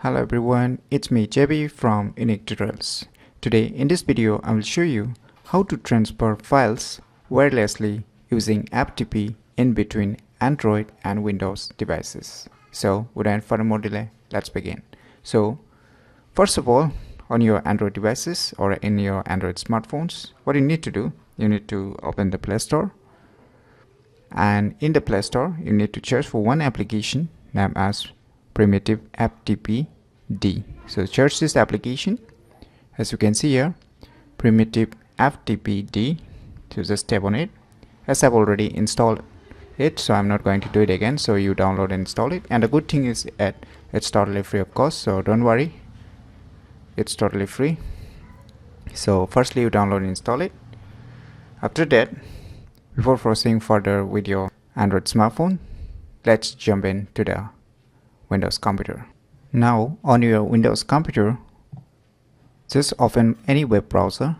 Hello everyone, it's me JB from UniqueTutorials. Today in this video I will show you how to transfer files wirelessly using FTP in between Android and Windows devices. So without further more delay, let's begin. So first of all, on your Android devices or in your Android smartphones, what you need to do, you need to open the Play Store, and in the Play Store you need to search for one application named as Primitive FTP D. So search this application. As you can see here, Primitive FTP D. So just tap on it. As I've already installed it, so I'm not going to do it again. So you download and install it. And the good thing is that it's totally free of cost, so don't worry, it's totally free. So firstly you download and install it. After that, before proceeding further with your Android smartphone, let's jump into the Windows computer. Now on your Windows computer, just open any web browser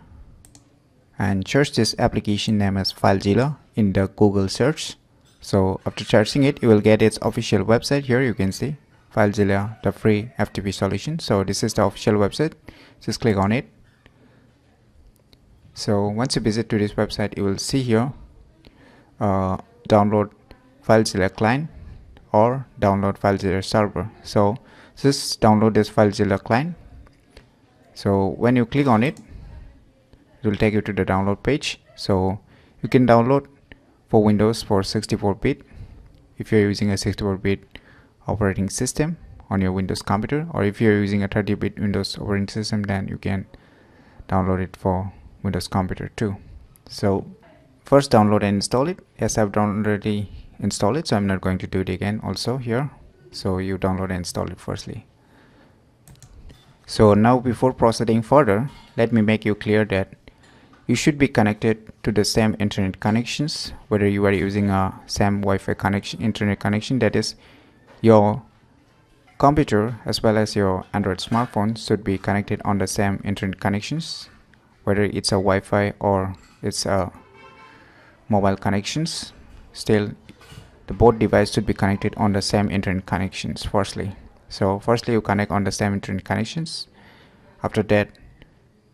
and search this application name as FileZilla in the Google search. So after searching it, you will get its official website. Here you can see FileZilla, the free FTP solution. So this is the official website. Just click on it. So once you visit to this website, you will see here download FileZilla client or download FileZilla server. So just download this FileZilla client. So when you click on it, it will take you to the download page. So you can download for Windows for 64-bit if you're using a 64-bit operating system on your Windows computer, or if you're using a 30-bit Windows operating system, then you can download it for Windows computer too. So first download and install it. Yes, I've already installed it, so I'm not going to do it again also here. So you download and install it firstly. So now before proceeding further, let me make you clear that you should be connected to the same internet connections, whether you are using a same Wi-Fi connection, internet connection, that is your computer as well as your Android smartphone should be connected on the same internet connections, whether it's a Wi-Fi or it's a mobile connections. Still, the both devices should be connected on the same internet connections firstly. So firstly you connect on the same internet connections. After that,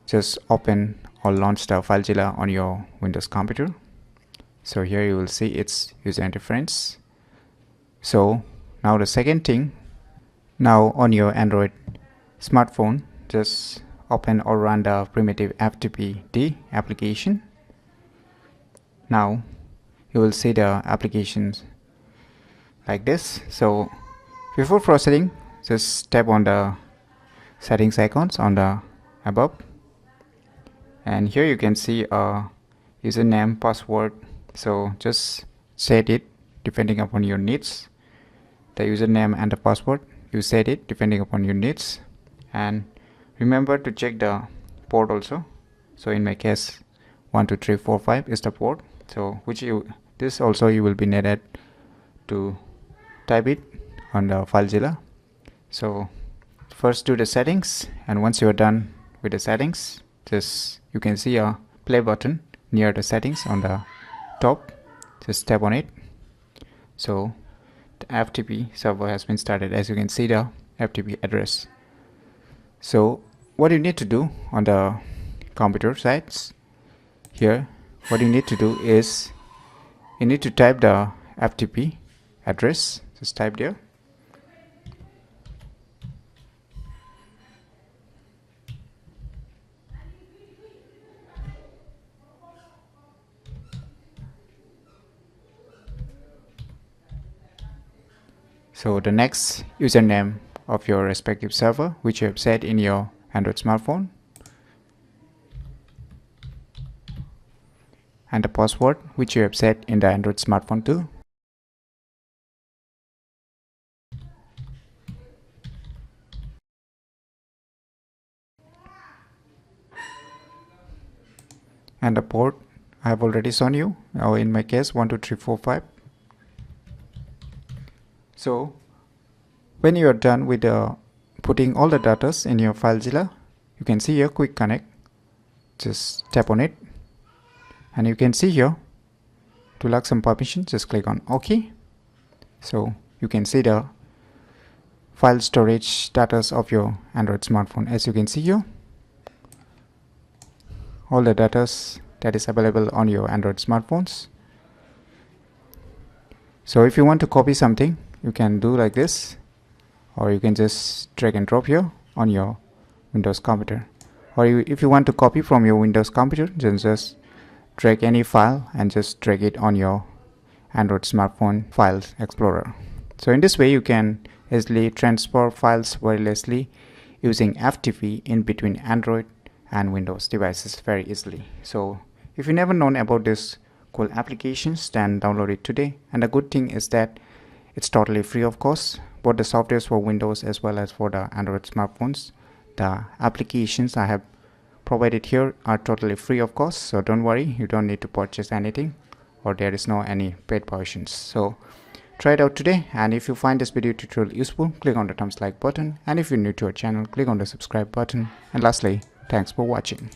just open or launch the FileZilla on your Windows computer. So here you will see its user interface. So now the second thing, now on your Android smartphone, just open or run the Primitive FTP D application. Now you will see the applications like this. So before proceeding, just tap on the settings icons on the above, and here you can see a username, password. So just set it depending upon your needs. The username and the password, you set it depending upon your needs, and remember to check the port also. So in my case 12345 is the port, so this also you will be needed to type it on the FileZilla. So first do the settings, and once you are done with the settings, just you can see a play button near the settings on the top. Just tap on it. So the FTP server has been started. As you can see the FTP address. So what you need to do on the computer sites here, what you need to do is you need to type the FTP address. Just type there. So the next username of your respective server which you have set in your Android smartphone, and the password which you have set in the Android smartphone too. And the port I have already shown you, or in my case 12345. So when you are done with putting all the data in your FileZilla, you can see here quick connect. Just tap on it, and you can see here to lock some permissions, just click on OK. So you can see the file storage status of your Android smartphone. As you can see here, all the data that is available on your Android smartphones. So if you want to copy something, you can do like this, or you can just drag and drop here on your Windows computer. Or if you want to copy from your Windows computer, then just drag any file and just drag it on your Android smartphone Files Explorer. So in this way you can easily transfer files wirelessly using FTP in between Android and Windows devices very easily. So if you never known about this cool applications, then download it today. And the good thing is that it's totally free of cost, both the softwares for Windows as well as for the Android smartphones. The applications I have provided here are totally free of cost, so don't worry, you don't need to purchase anything, or there is no any paid versions. So try it out today, and if you find this video tutorial useful, click on the thumbs like button, and if you're new to our channel, click on the subscribe button. And lastly, thanks for watching.